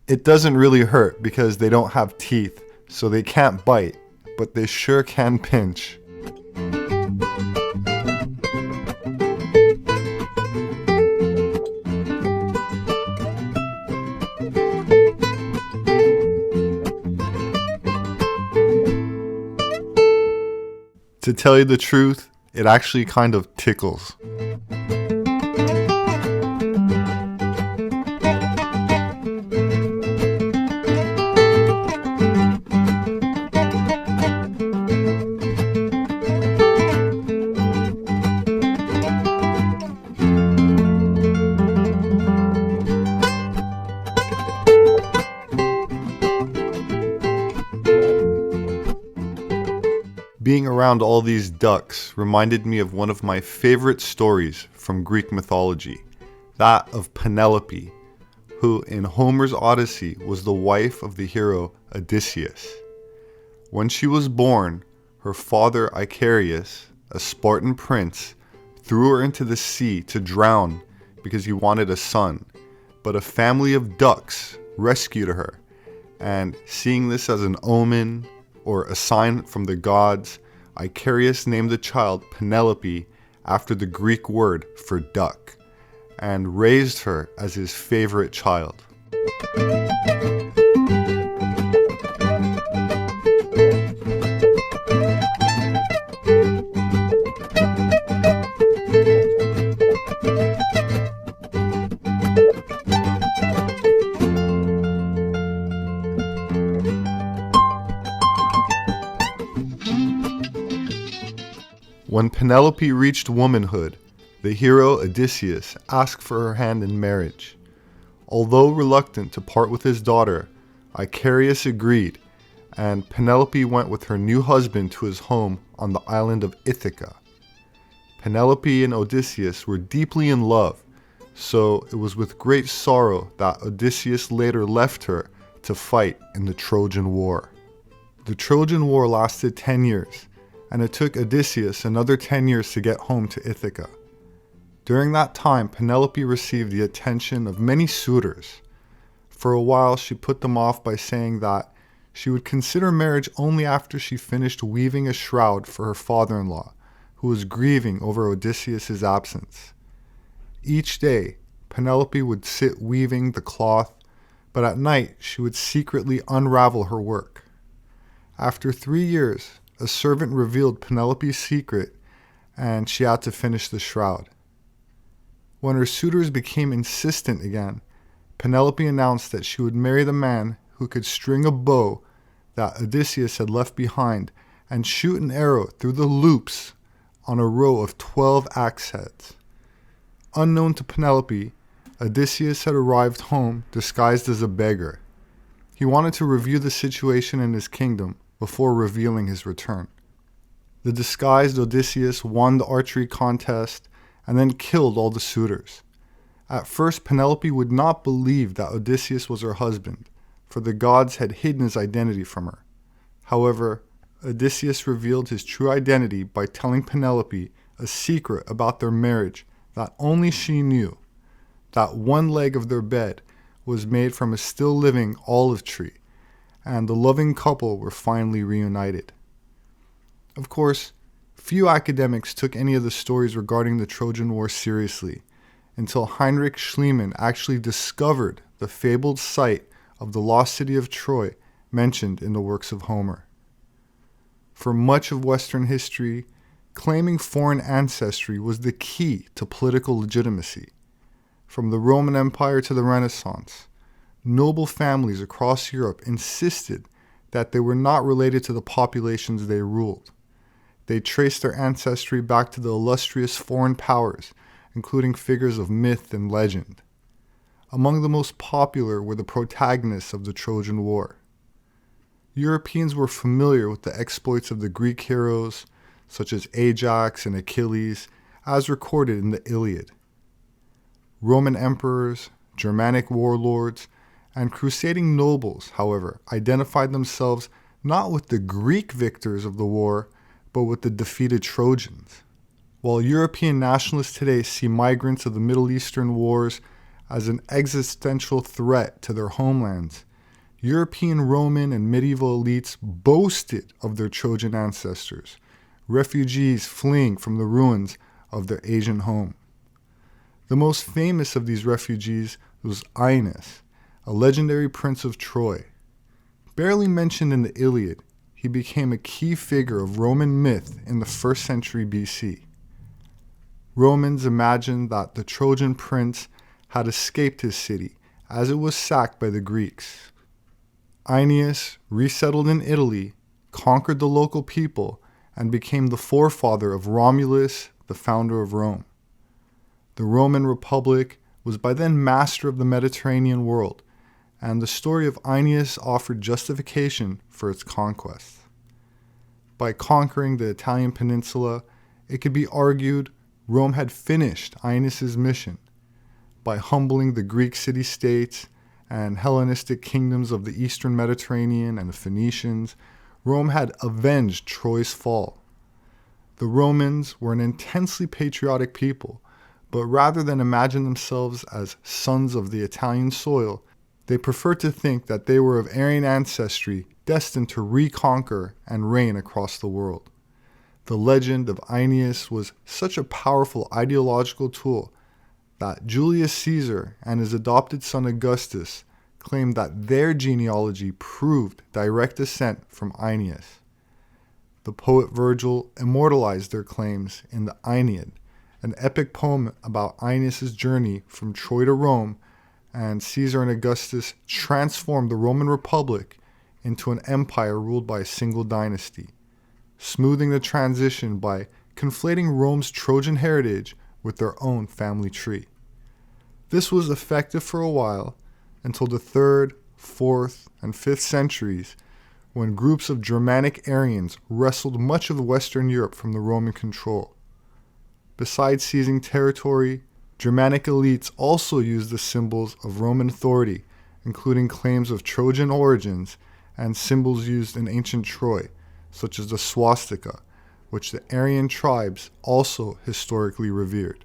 It doesn't really hurt because they don't have teeth, so they can't bite, but they sure can pinch. To tell you the truth, it actually kind of tickles. Being around all these ducks reminded me of one of my favorite stories from Greek mythology, that of Penelope, who in Homer's Odyssey was the wife of the hero Odysseus. When she was born, her father Icarius, a Spartan prince, threw her into the sea to drown because he wanted a son, but a family of ducks rescued her, and seeing this as an omen, or a sign from the gods, Icarius named the child Penelope after the Greek word for duck, and raised her as his favorite child. When Penelope reached womanhood, the hero Odysseus asked for her hand in marriage. Although reluctant to part with his daughter, Icarius agreed, and Penelope went with her new husband to his home on the island of Ithaca. Penelope and Odysseus were deeply in love, so it was with great sorrow that Odysseus later left her to fight in the Trojan War. The Trojan War lasted 10 years, and it took Odysseus another 10 years to get home to Ithaca. During that time, Penelope received the attention of many suitors. For a while, she put them off by saying that she would consider marriage only after she finished weaving a shroud for her father-in-law, who was grieving over Odysseus' absence. Each day, Penelope would sit weaving the cloth, but at night she would secretly unravel her work. After 3 years, a servant revealed Penelope's secret, and she had to finish the shroud. When her suitors became insistent again, Penelope announced that she would marry the man who could string a bow that Odysseus had left behind and shoot an arrow through the loops on a row of 12 axe heads. Unknown to Penelope, Odysseus had arrived home disguised as a beggar. He wanted to review the situation in his kingdom before revealing his return. The disguised Odysseus won the archery contest and then killed all the suitors. At first, Penelope would not believe that Odysseus was her husband, for the gods had hidden his identity from her. However, Odysseus revealed his true identity by telling Penelope a secret about their marriage that only she knew, that one leg of their bed was made from a still living olive tree, and the loving couple were finally reunited. Of course, few academics took any of the stories regarding the Trojan War seriously, until Heinrich Schliemann actually discovered the fabled site of the lost city of Troy mentioned in the works of Homer. For much of Western history, claiming foreign ancestry was the key to political legitimacy. From the Roman Empire to the Renaissance, noble families across Europe insisted that they were not related to the populations they ruled. They traced their ancestry back to the illustrious foreign powers, including figures of myth and legend. Among the most popular were the protagonists of the Trojan War. Europeans were familiar with the exploits of the Greek heroes, such as Ajax and Achilles, as recorded in the Iliad. Roman emperors, Germanic warlords, and crusading nobles, however, identified themselves not with the Greek victors of the war, but with the defeated Trojans. While European nationalists today see migrants of the Middle Eastern wars as an existential threat to their homelands. European, Roman, and medieval elites boasted of their Trojan ancestors, refugees fleeing from the ruins of their Asian home. The most famous of these refugees was Aeneas, a legendary prince of Troy. Barely mentioned in the Iliad, he became a key figure of Roman myth in the 1st century BC. Romans imagined that the Trojan prince had escaped his city as it was sacked by the Greeks. Aeneas resettled in Italy, conquered the local people, and became the forefather of Romulus, the founder of Rome. The Roman Republic was by then master of the Mediterranean world, and the story of Aeneas offered justification for its conquest. By conquering the Italian peninsula, it could be argued Rome had finished Aeneas' mission. By humbling the Greek city-states and Hellenistic kingdoms of the eastern Mediterranean and the Phoenicians, Rome had avenged Troy's fall. The Romans were an intensely patriotic people, but rather than imagine themselves as sons of the Italian soil, they preferred to think that they were of Aryan ancestry destined to reconquer and reign across the world. The legend of Aeneas was such a powerful ideological tool that Julius Caesar and his adopted son Augustus claimed that their genealogy proved direct descent from Aeneas. The poet Virgil immortalized their claims in the Aeneid, an epic poem about Aeneas' journey from Troy to Rome, and Caesar and Augustus transformed the Roman Republic into an empire ruled by a single dynasty, smoothing the transition by conflating Rome's Trojan heritage with their own family tree. This was effective for a while, until the 3rd, 4th, and 5th centuries, when groups of Germanic Aryans wrestled much of Western Europe from the Roman control. Besides seizing territory, Germanic elites also used the symbols of Roman authority, including claims of Trojan origins and symbols used in ancient Troy, such as the swastika, which the Aryan tribes also historically revered.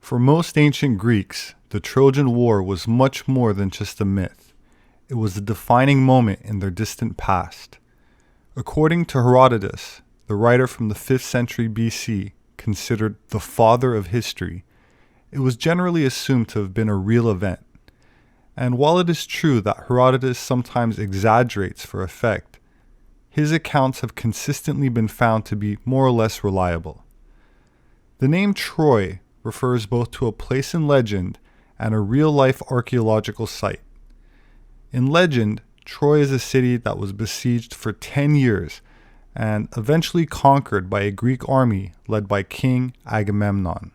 For most ancient Greeks, the Trojan War was much more than just a myth. It was a defining moment in their distant past. According to Herodotus, the writer from the 5th century BC, considered the father of history, it was generally assumed to have been a real event. And while it is true that Herodotus sometimes exaggerates for effect, his accounts have consistently been found to be more or less reliable. The name Troy refers both to a place in legend and a real-life archaeological site. In legend, Troy is a city that was besieged for 10 years and eventually conquered by a Greek army led by King Agamemnon.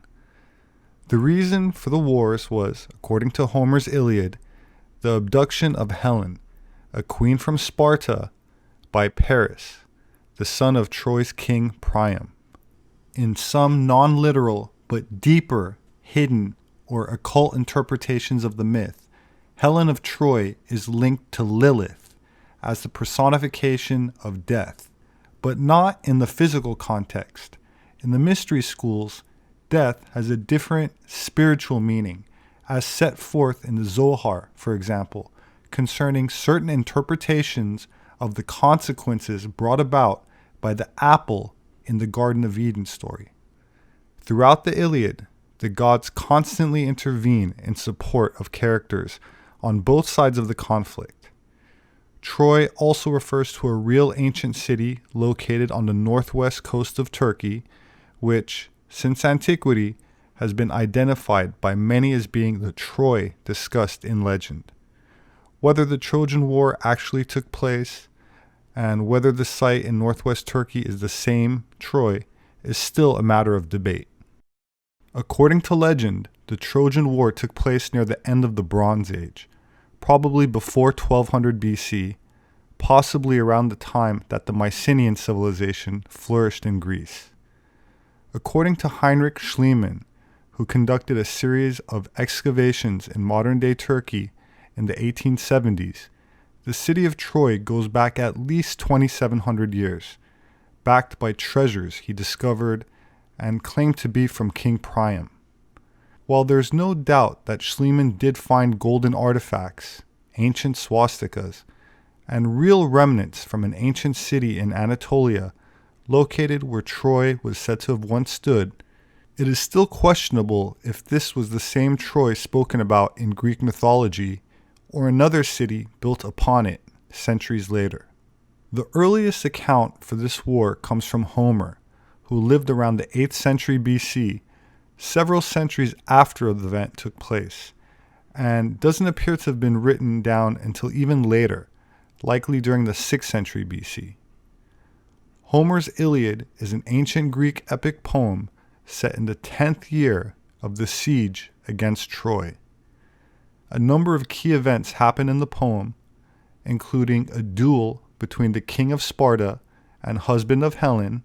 The reason for the wars was, according to Homer's Iliad, the abduction of Helen, a queen from Sparta, by Paris, the son of Troy's king Priam. In some non-literal but deeper, hidden, or occult interpretations of the myth, Helen of Troy is linked to Lilith as the personification of death, but not in the physical context. In the mystery schools, death has a different spiritual meaning, as set forth in the Zohar, for example, concerning certain interpretations of the consequences brought about by the apple in the Garden of Eden story. Throughout the Iliad, the gods constantly intervene in support of characters on both sides of the conflict. Troy also refers to a real ancient city located on the northwest coast of Turkey, which, since antiquity, has been identified by many as being the Troy discussed in legend. Whether the Trojan War actually took place, and whether the site in northwest Turkey is the same Troy, is still a matter of debate. According to legend, the Trojan War took place near the end of the Bronze Age, probably before 1200 BC, possibly around the time that the Mycenaean civilization flourished in Greece. According to Heinrich Schliemann, who conducted a series of excavations in modern-day Turkey in the 1870s, the city of Troy goes back at least 2,700 years, backed by treasures he discovered and claimed to be from King Priam. While there's no doubt that Schliemann did find golden artifacts, ancient swastikas, and real remnants from an ancient city in Anatolia located where Troy was said to have once stood, it is still questionable if this was the same Troy spoken about in Greek mythology or another city built upon it centuries later. The earliest account for this war comes from Homer, who lived around the 8th century BC, several centuries after the event took place, and doesn't appear to have been written down until even later, likely during the 6th century BC. Homer's Iliad is an ancient Greek epic poem set in the 10th year of the siege against Troy. A number of key events happen in the poem, including a duel between the king of Sparta and husband of Helen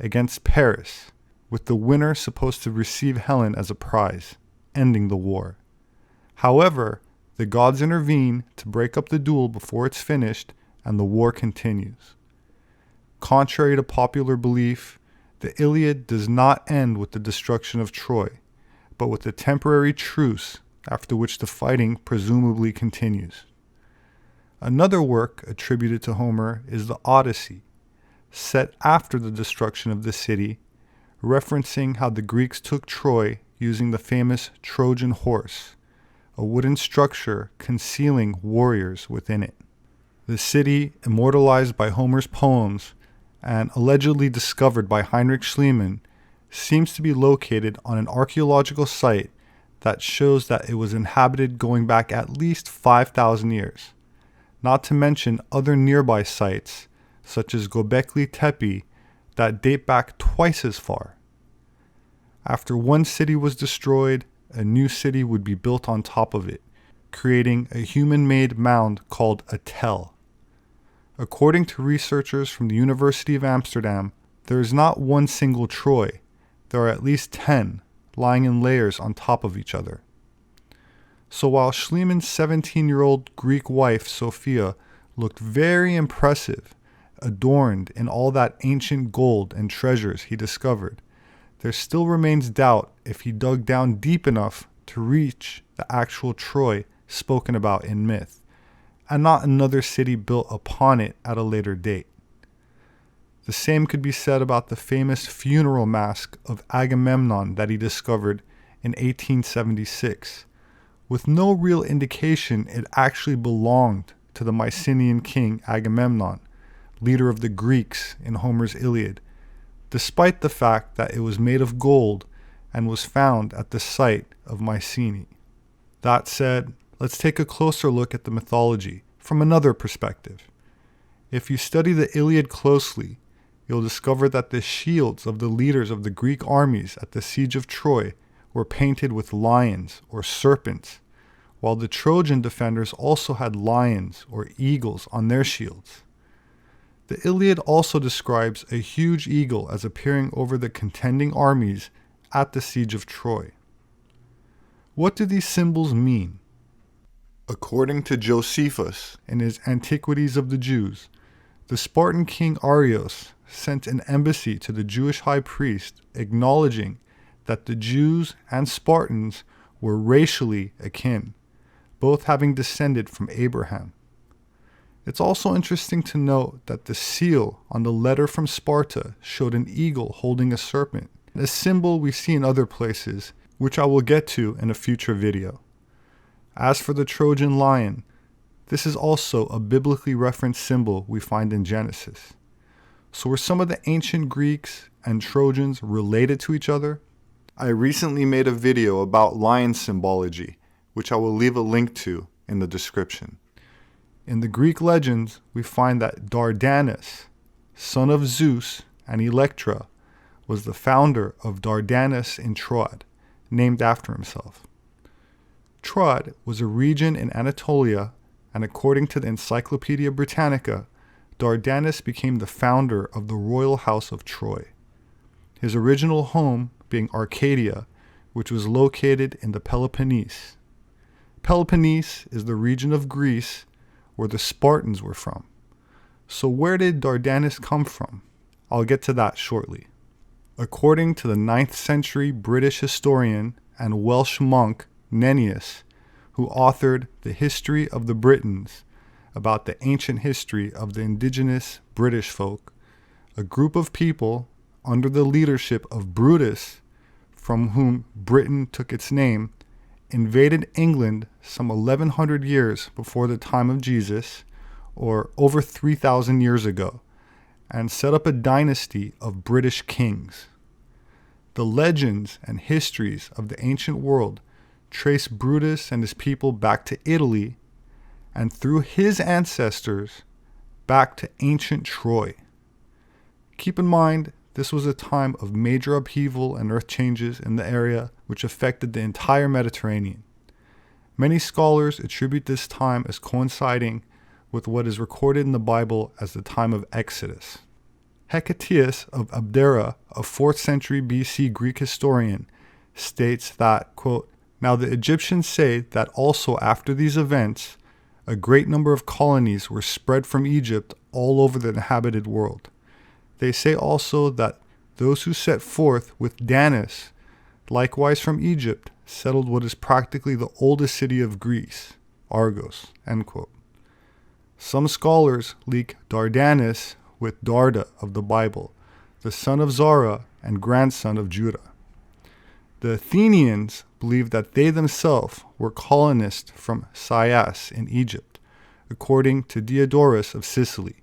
against Paris, with the winner supposed to receive Helen as a prize, ending the war. However, the gods intervene to break up the duel before it's finished, and the war continues. Contrary to popular belief, the Iliad does not end with the destruction of Troy, but with a temporary truce, after which the fighting presumably continues. Another work attributed to Homer is the Odyssey, set after the destruction of the city, referencing how the Greeks took Troy using the famous Trojan horse, a wooden structure concealing warriors within it. The city, immortalized by Homer's poems and allegedly discovered by Heinrich Schliemann, seems to be located on an archaeological site that shows that it was inhabited going back at least 5,000 years, not to mention other nearby sites such as Göbekli Tepe that date back twice as far. After one city was destroyed, a new city would be built on top of it, creating a human-made mound called a tell. According to researchers from the University of Amsterdam, there is not one single Troy. There are at least 10, lying in layers on top of each other. So while Schliemann's 17-year-old Greek wife, Sophia, looked very impressive, adorned in all that ancient gold and treasures he discovered, there still remains doubt if he dug down deep enough to reach the actual Troy spoken about in myth, and not another city built upon it at a later date. The same could be said about the famous funeral mask of Agamemnon that he discovered in 1876, with no real indication it actually belonged to the Mycenaean king Agamemnon, leader of the Greeks in Homer's Iliad, despite the fact that it was made of gold and was found at the site of Mycenae. That said, let's take a closer look at the mythology from another perspective. If you study the Iliad closely, you'll discover that the shields of the leaders of the Greek armies at the siege of Troy were painted with lions or serpents, while the Trojan defenders also had lions or eagles on their shields. The Iliad also describes a huge eagle as appearing over the contending armies at the siege of Troy. What do these symbols mean? According to Josephus in his Antiquities of the Jews, the Spartan king Arios sent an embassy to the Jewish high priest acknowledging that the Jews and Spartans were racially akin, both having descended from Abraham. It's also interesting to note that the seal on the letter from Sparta showed an eagle holding a serpent, a symbol we see in other places, which I will get to in a future video. As for the Trojan Lion, this is also a biblically referenced symbol we find in Genesis. So were some of the ancient Greeks and Trojans related to each other? I recently made a video about lion symbology, which I will leave a link to in the description. In the Greek legends, we find that Dardanus, son of Zeus and Electra, was the founder of Dardanus in Troad, named after himself. Troad was a region in Anatolia, and according to the Encyclopedia Britannica, Dardanus became the founder of the royal house of Troy, his original home being Arcadia, which was located in the Peloponnese. Peloponnese is the region of Greece where the Spartans were from. So where did Dardanus come from? I'll get to that shortly. According to the 9th century British historian and Welsh monk Nennius, who authored The History of the Britons, about the ancient history of the indigenous British folk, a group of people under the leadership of Brutus, from whom Britain took its name, invaded England some 1100 years before the time of Jesus, or over 3,000 years ago, and set up a dynasty of British kings. The legends and histories of the ancient world trace Brutus and his people back to Italy, and through his ancestors back to ancient Troy. Keep in mind, this was a time of major upheaval and earth changes in the area which affected the entire Mediterranean. Many scholars attribute this time as coinciding with what is recorded in the Bible as the time of Exodus. Hecataeus of Abdera, a 4th century BC Greek historian, states that, quote, "Now the Egyptians say that also after these events, a great number of colonies were spread from Egypt all over the inhabited world. They say also that those who set forth with Danis, likewise from Egypt, settled what is practically the oldest city of Greece, Argos." End quote. Some scholars link Dardanus with Darda of the Bible, the son of Zara and grandson of Judah. The Athenians believed that they themselves were colonists from Sais in Egypt, according to Diodorus of Sicily,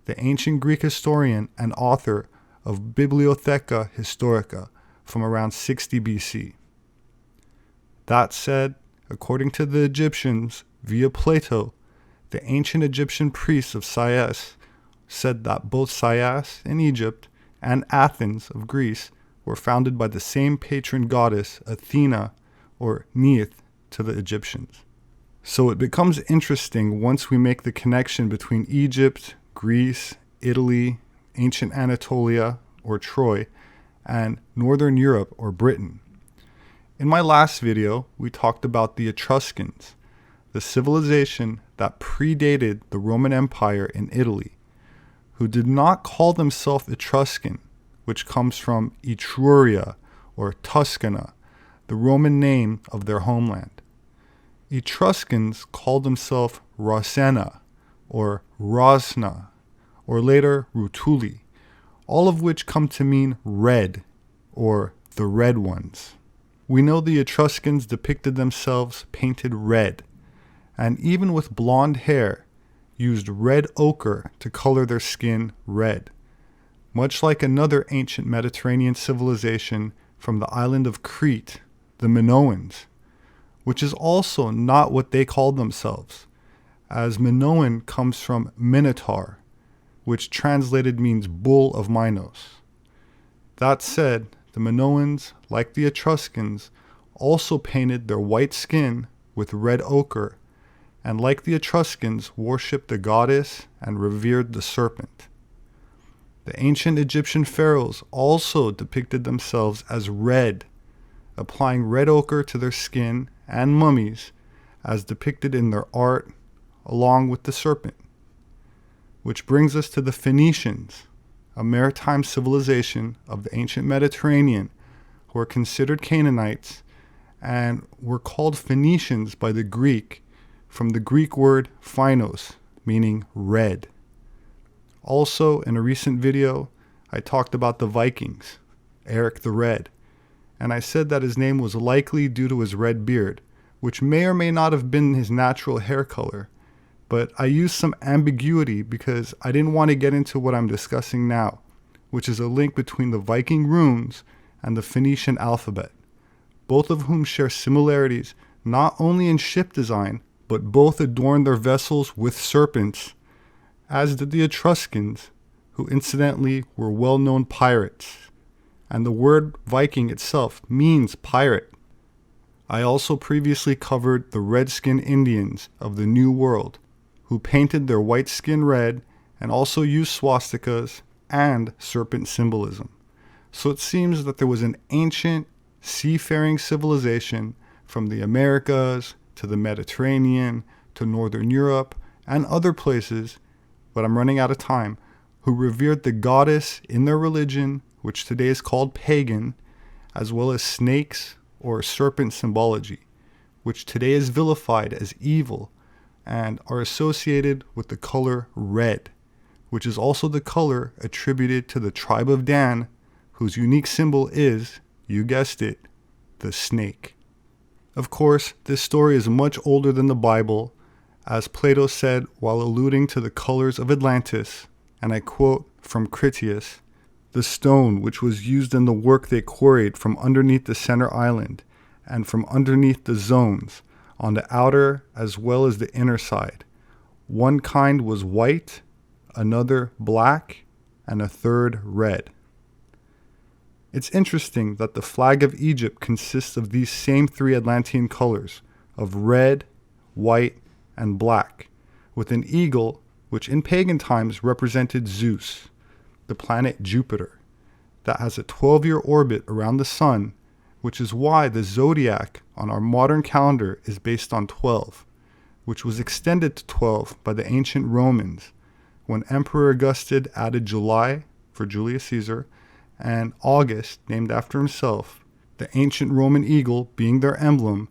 the ancient Greek historian and author of Bibliotheca Historica from around 60 BC. That said, according to the Egyptians via Plato, the ancient Egyptian priests of Sais said that both Sais in Egypt and Athens of Greece were founded by the same patron goddess Athena, or Neith, to the Egyptians. So it becomes interesting once we make the connection between Egypt, Greece, Italy, ancient Anatolia, or Troy, and Northern Europe, or Britain. In my last video, we talked about the Etruscans, the civilization that predated the Roman Empire in Italy, who did not call themselves Etruscan, which comes from Etruria, or Tuscana, the Roman name of their homeland. Etruscans called themselves Rasenna, or Rasna, or later Rutuli, all of which come to mean red, or the red ones. We know the Etruscans depicted themselves painted red, and even with blonde hair, used red ochre to color their skin red, much like another ancient Mediterranean civilization from the island of Crete, the Minoans, which is also not what they called themselves, as Minoan comes from Minotaur, which translated means bull of Minos. That said, the Minoans, like the Etruscans, also painted their white skin with red ochre, and like the Etruscans, worshipped the goddess and revered the serpent. The ancient Egyptian pharaohs also depicted themselves as red, applying red ochre to their skin and mummies, as depicted in their art, along with the serpent. Which brings us to the Phoenicians, a maritime civilization of the ancient Mediterranean, who are considered Canaanites and were called Phoenicians by the Greek, from the Greek word phynos, meaning red. Also, in a recent video, I talked about the Vikings, Eric the Red, and I said that his name was likely due to his red beard, which may or may not have been his natural hair color, but I used some ambiguity because I didn't want to get into what I'm discussing now, which is a link between the Viking runes and the Phoenician alphabet, both of whom share similarities not only in ship design, but both adorn their vessels with serpents, as did the Etruscans, who incidentally were well-known pirates, and the word Viking itself means pirate. I also previously covered the red-skinned Indians of the New World, who painted their white skin red and also used swastikas and serpent symbolism. So it seems that there was an ancient seafaring civilization from the Americas to the Mediterranean to Northern Europe and other places, but I'm running out of time, who revered the goddess in their religion, which today is called pagan, as well as snakes, or serpent symbology, which today is vilified as evil, and are associated with the color red, which is also the color attributed to the tribe of Dan, whose unique symbol is, you guessed it, the snake. Of course, this story is much older than the Bible, as Plato said while alluding to the colors of Atlantis, and I quote from Critias, "The stone which was used in the work they quarried from underneath the center island, and from underneath the zones, on the outer as well as the inner side. One kind was white, another black, and a third red." It's interesting that the flag of Egypt consists of these same three Atlantean colors of red, white, and black, with an eagle which in pagan times represented Zeus, the planet Jupiter, that has a 12-year orbit around the sun, which is why the zodiac on our modern calendar is based on 12, which was extended to 12 by the ancient Romans, when Emperor Augustus added July for Julius Caesar, and August, named after himself, the ancient Roman eagle being their emblem,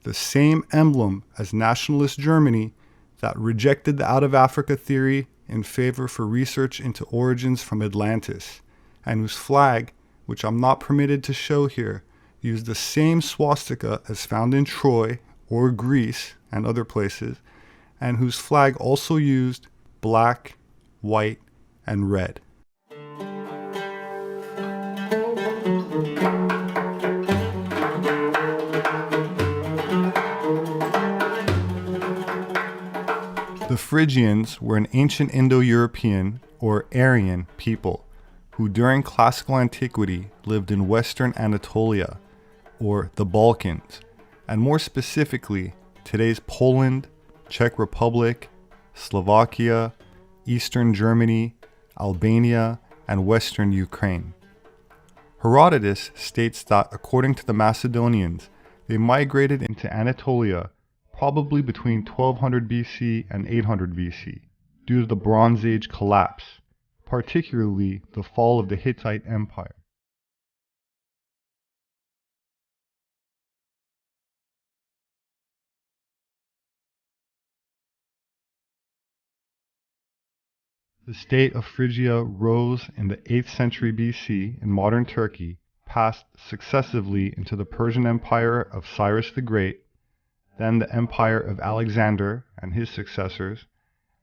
the same emblem as nationalist Germany that rejected the out-of-Africa theory in favor for research into origins from Atlantis, and whose flag, which I'm not permitted to show here, used the same swastika as found in Troy or Greece and other places, and whose flag also used black, white, and red. The Phrygians were an ancient Indo-European or Aryan people who during classical antiquity lived in western Anatolia, or the Balkans, and more specifically today's Poland, Czech Republic, Slovakia, Eastern Germany, Albania, and Western Ukraine. Herodotus states that according to the Macedonians, they migrated into Anatolia probably between 1200 BC and 800 BC due to the Bronze Age collapse, particularly the fall of the Hittite Empire. The state of Phrygia rose in the 8th century BC in modern Turkey, passed successively into the Persian Empire of Cyrus the Great, then the Empire of Alexander and his successors,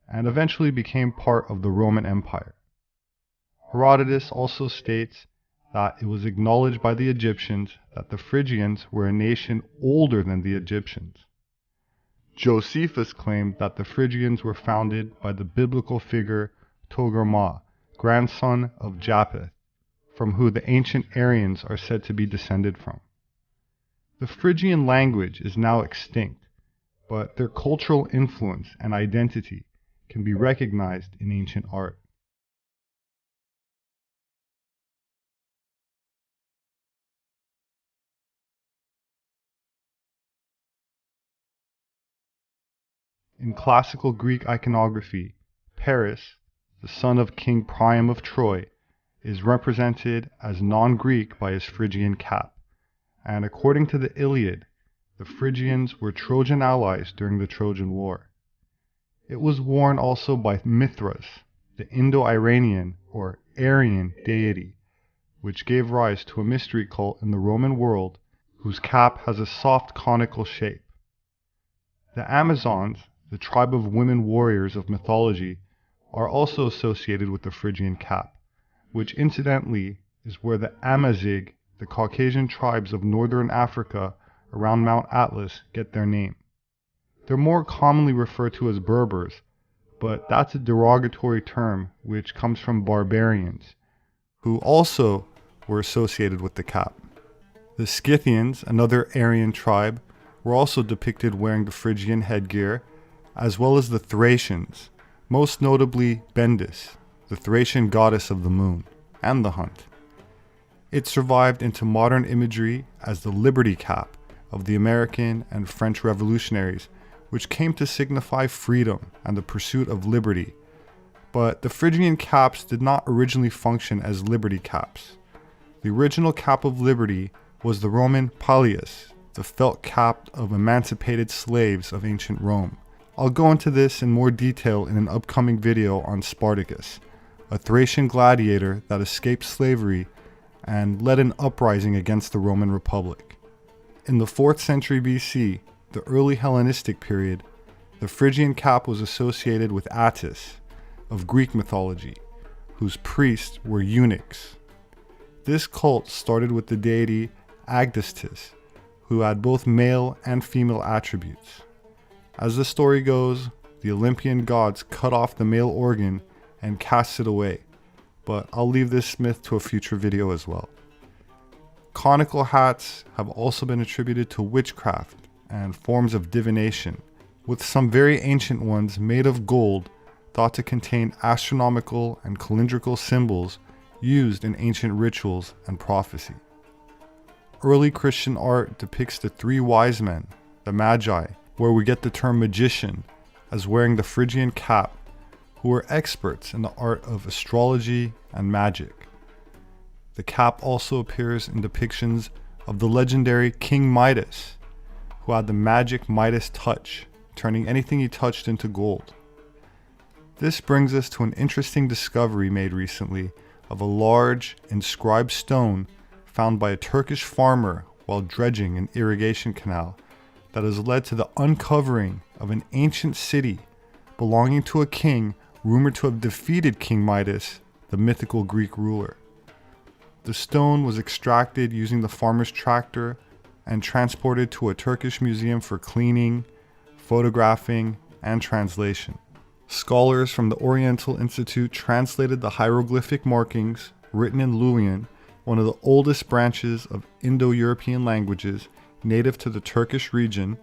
and eventually became part of the Roman Empire. Herodotus also states that it was acknowledged by the Egyptians that the Phrygians were a nation older than the Egyptians. Josephus claimed that the Phrygians were founded by the biblical figure Togarmah, grandson of Japheth, from who the ancient Aryans are said to be descended from. The Phrygian language is now extinct, but their cultural influence and identity can be recognized in ancient art. In classical Greek iconography, Paris, the son of King Priam of Troy, is represented as non-Greek by his Phrygian cap, and according to the Iliad, the Phrygians were Trojan allies during the Trojan War. It was worn also by Mithras, the Indo-Iranian or Aryan deity, which gave rise to a mystery cult in the Roman world whose cap has a soft conical shape. The Amazons, the tribe of women warriors of mythology, are also associated with the Phrygian cap, which incidentally is where the Amazigh, the Caucasian tribes of northern Africa around Mount Atlas, get their name. They're more commonly referred to as Berbers, but that's a derogatory term which comes from barbarians, who also were associated with the cap. The Scythians, another Aryan tribe, were also depicted wearing the Phrygian headgear, as well as the Thracians, most notably Bendis, the Thracian goddess of the moon and the hunt. It survived into modern imagery as the Liberty Cap of the American and French revolutionaries, which came to signify freedom and the pursuit of liberty. But the Phrygian caps did not originally function as liberty caps. The original cap of liberty was the Roman pallius, the felt cap of emancipated slaves of ancient Rome. I'll go into this in more detail in an upcoming video on Spartacus, a Thracian gladiator that escaped slavery and led an uprising against the Roman Republic. In the 4th century BC, the early Hellenistic period, the Phrygian cap was associated with Attis of Greek mythology, whose priests were eunuchs. This cult started with the deity Agdistis, who had both male and female attributes. As the story goes, the Olympian gods cut off the male organ and cast it away, but I'll leave this myth to a future video as well. Conical hats have also been attributed to witchcraft and forms of divination, with some very ancient ones made of gold thought to contain astronomical and calendrical symbols used in ancient rituals and prophecy. Early Christian art depicts the three wise men, the Magi, where we get the term magician, as wearing the Phrygian cap, who were experts in the art of astrology and magic. The cap also appears in depictions of the legendary King Midas, who had the magic Midas touch, turning anything he touched into gold. This brings us to an interesting discovery made recently of a large inscribed stone found by a Turkish farmer while dredging an irrigation canal that has led to the uncovering of an ancient city belonging to a king rumored to have defeated King Midas, the mythical Greek ruler. The stone was extracted using the farmer's tractor and transported to a Turkish museum for cleaning, photographing, and translation. Scholars from the Oriental Institute translated the hieroglyphic markings written in Luwian, one of the oldest branches of Indo-European languages native to the Turkish region,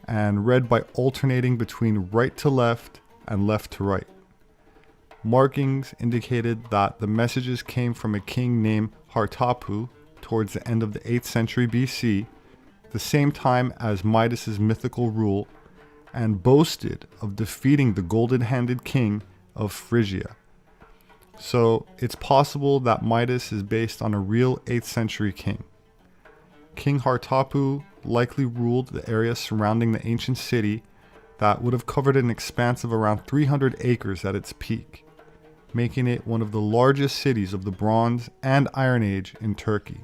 and read by alternating between right to left and left to right. Markings indicated that the messages came from a king named Hartapu towards the end of the 8th century BC, the same time as Midas's mythical rule, and boasted of defeating the golden-handed king of Phrygia. So it's possible that Midas is based on a real 8th century king. King Hartapu likely ruled the area surrounding the ancient city that would have covered an expanse of around 300 acres at its peak, making it one of the largest cities of the Bronze and Iron Age in Turkey.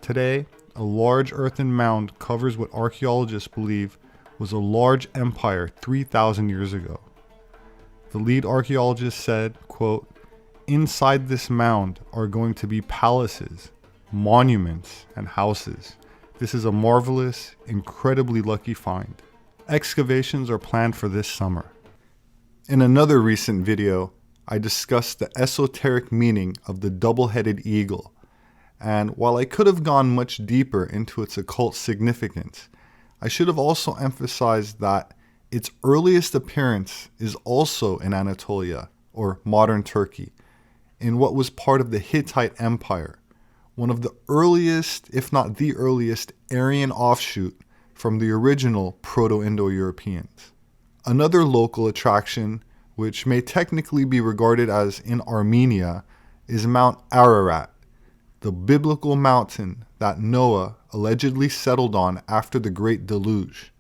Today, a large earthen mound covers what archaeologists believe was a large empire 3,000 years ago. The lead archaeologist said, quote, "Inside this mound are going to be palaces, monuments, and houses. This is a marvelous, incredibly lucky find. Excavations are planned for this summer." In another recent video, I discussed the esoteric meaning of the double-headed eagle, and while I could have gone much deeper into its occult significance, I should have also emphasized that its earliest appearance is also in Anatolia, or modern Turkey, in what was part of the Hittite Empire, one of the earliest, if not the earliest, Aryan offshoot from the original Proto-Indo-Europeans. Another local attraction, which may technically be regarded as in Armenia, is Mount Ararat, the biblical mountain that Noah allegedly settled on after the Great Deluge,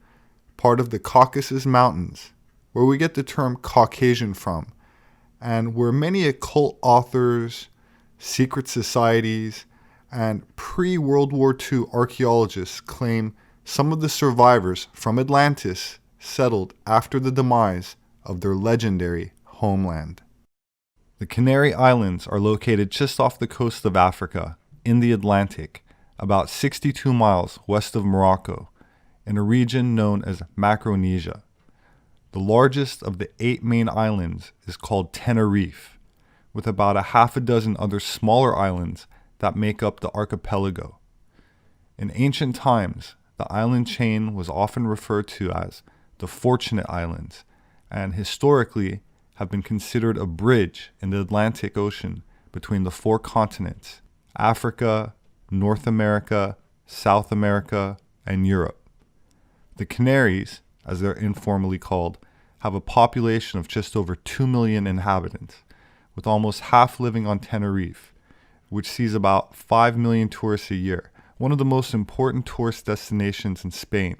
part of the Caucasus Mountains, where we get the term Caucasian from, and where many occult authors, secret societies, and pre-World War II archaeologists claim some of the survivors from Atlantis settled after the demise of their legendary homeland. The Canary Islands are located just off the coast of Africa, in the Atlantic, about 62 miles west of Morocco, in a region known as Macronesia. The largest of the 8 main islands is called Tenerife, with about a half a dozen other smaller islands that make up the archipelago. In ancient times, the island chain was often referred to as the Fortunate Islands, and historically have been considered a bridge in the Atlantic Ocean between the 4 continents: Africa, North America, South America, and Europe. The Canaries, as they're informally called, have a population of just over 2 million inhabitants, with almost half living on Tenerife, which sees about 5 million tourists a year, one of the most important tourist destinations in Spain,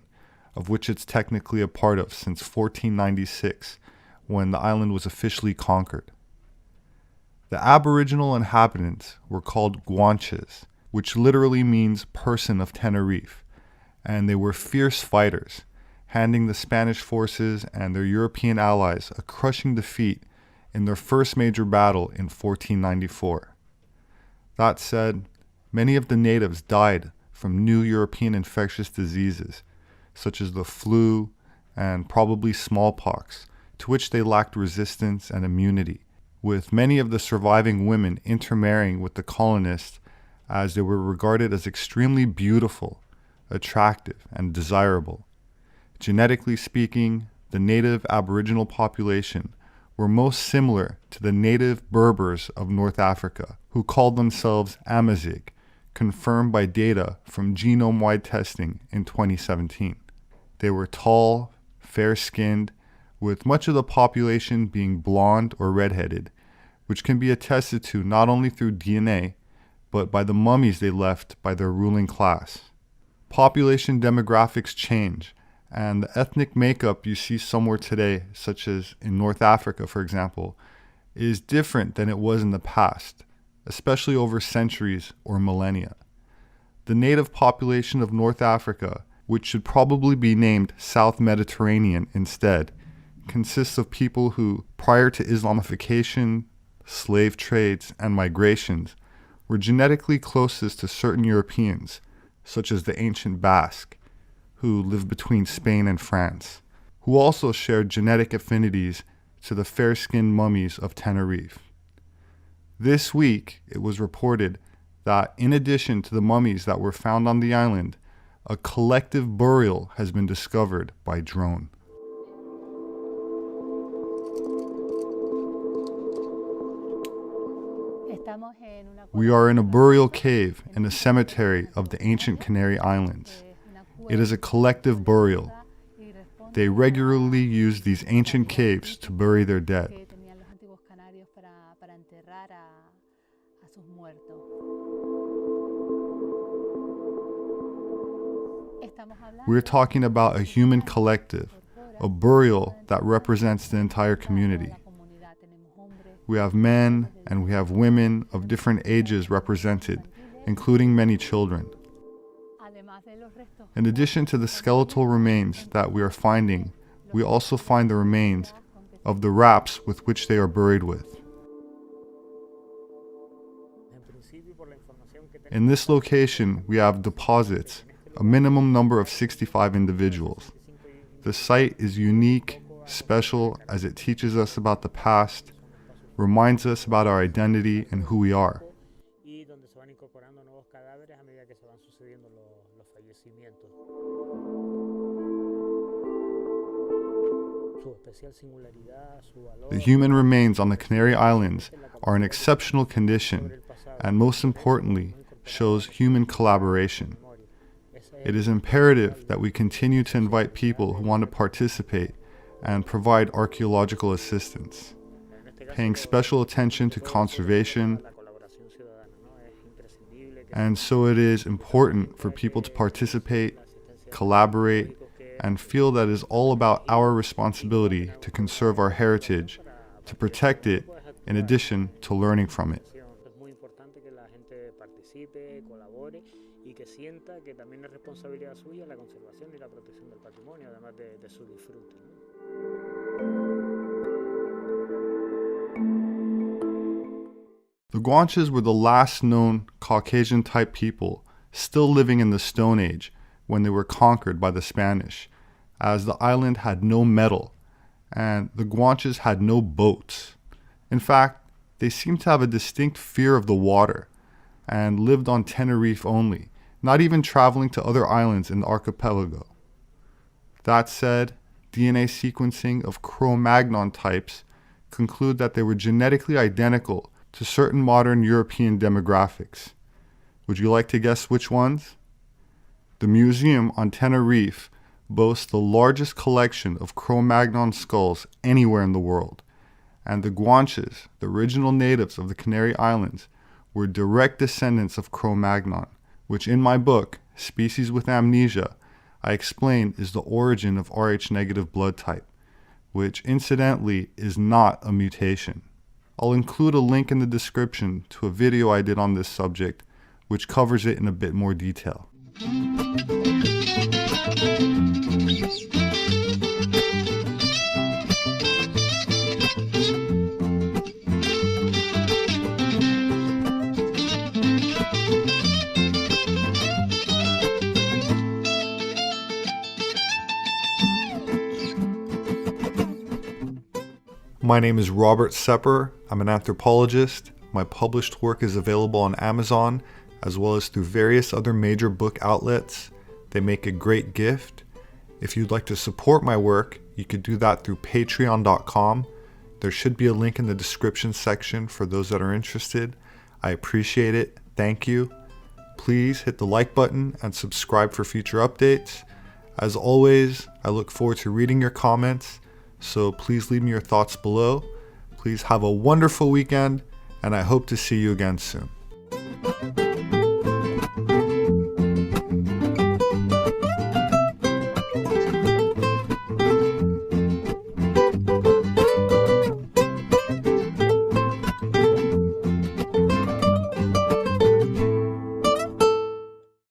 of which it's technically a part of since 1496, when the island was officially conquered. The Aboriginal inhabitants were called Guanches, which literally means person of Tenerife, and they were fierce fighters, handing the Spanish forces and their European allies a crushing defeat in their first major battle in 1494. That said, many of the natives died from new European infectious diseases, such as the flu and probably smallpox, to which they lacked resistance and immunity, with many of the surviving women intermarrying with the colonists as they were regarded as extremely beautiful, attractive, and desirable. Genetically speaking, the native Aboriginal population were most similar to the native Berbers of North Africa, who called themselves Amazigh, confirmed by data from genome-wide testing in 2017. They were tall, fair-skinned, with much of the population being blonde or redheaded, which can be attested to not only through DNA, but by the mummies they left by their ruling class. Population demographics change, and the ethnic makeup you see somewhere today, such as in North Africa, for example, is different than it was in the past, especially over centuries or millennia. The native population of North Africa, which should probably be named South Mediterranean instead, consists of people who, prior to Islamification, slave trades, and migrations, were genetically closest to certain Europeans, such as the ancient Basque, who lived between Spain and France, who also shared genetic affinities to the fair-skinned mummies of Tenerife. This week, it was reported that in addition to the mummies that were found on the island, a collective burial has been discovered by drone. We are in a burial cave in a cemetery of the ancient Canary Islands. It is a collective burial. They regularly use these ancient caves to bury their dead. We're talking about a human collective, a burial that represents the entire community. We have men and we have women of different ages represented, including many children. In addition to the skeletal remains that we are finding, we also find the remains of the wraps with which they are buried with. In this location, we have deposits, a minimum number of 65 individuals. The site is unique, special, as it teaches us about the past, reminds us about our identity and who we are. The human remains on the Canary Islands are in exceptional condition and, most importantly, shows human collaboration. It is imperative that we continue to invite people who want to participate and provide archaeological assistance, paying special attention to conservation. And so it is important for people to participate, collaborate, and feel that it is all about our responsibility to conserve our heritage, to protect it, in addition to learning from it. The Guanches were the last known Caucasian-type people still living in the Stone Age when they were conquered by the Spanish, as the island had no metal, and the Guanches had no boats. In fact, they seemed to have a distinct fear of the water, and lived on Tenerife only, not even traveling to other islands in the archipelago. That said, DNA sequencing of Cro-Magnon types conclude that they were genetically identical to certain modern European demographics. Would you like to guess which ones? The museum on Tenerife boasts the largest collection of Cro-Magnon skulls anywhere in the world, and the Guanches, the original natives of the Canary Islands, were direct descendants of Cro-Magnon, which in my book, Species with Amnesia, I explain is the origin of Rh-negative blood type, which incidentally is not a mutation. I'll include a link in the description to a video I did on this subject, which covers it in a bit more detail. My name is Robert Sepehr. I'm an anthropologist. My published work is available on Amazon, as well as through various other major book outlets. They make a great gift. If you'd like to support my work, you could do that through patreon.com. There should be a link in the description section for those that are interested. I appreciate it. Thank you. Please hit the like button and subscribe for future updates. As always, I look forward to reading your comments, so please leave me your thoughts below. Please have a wonderful weekend, and I hope to see you again soon.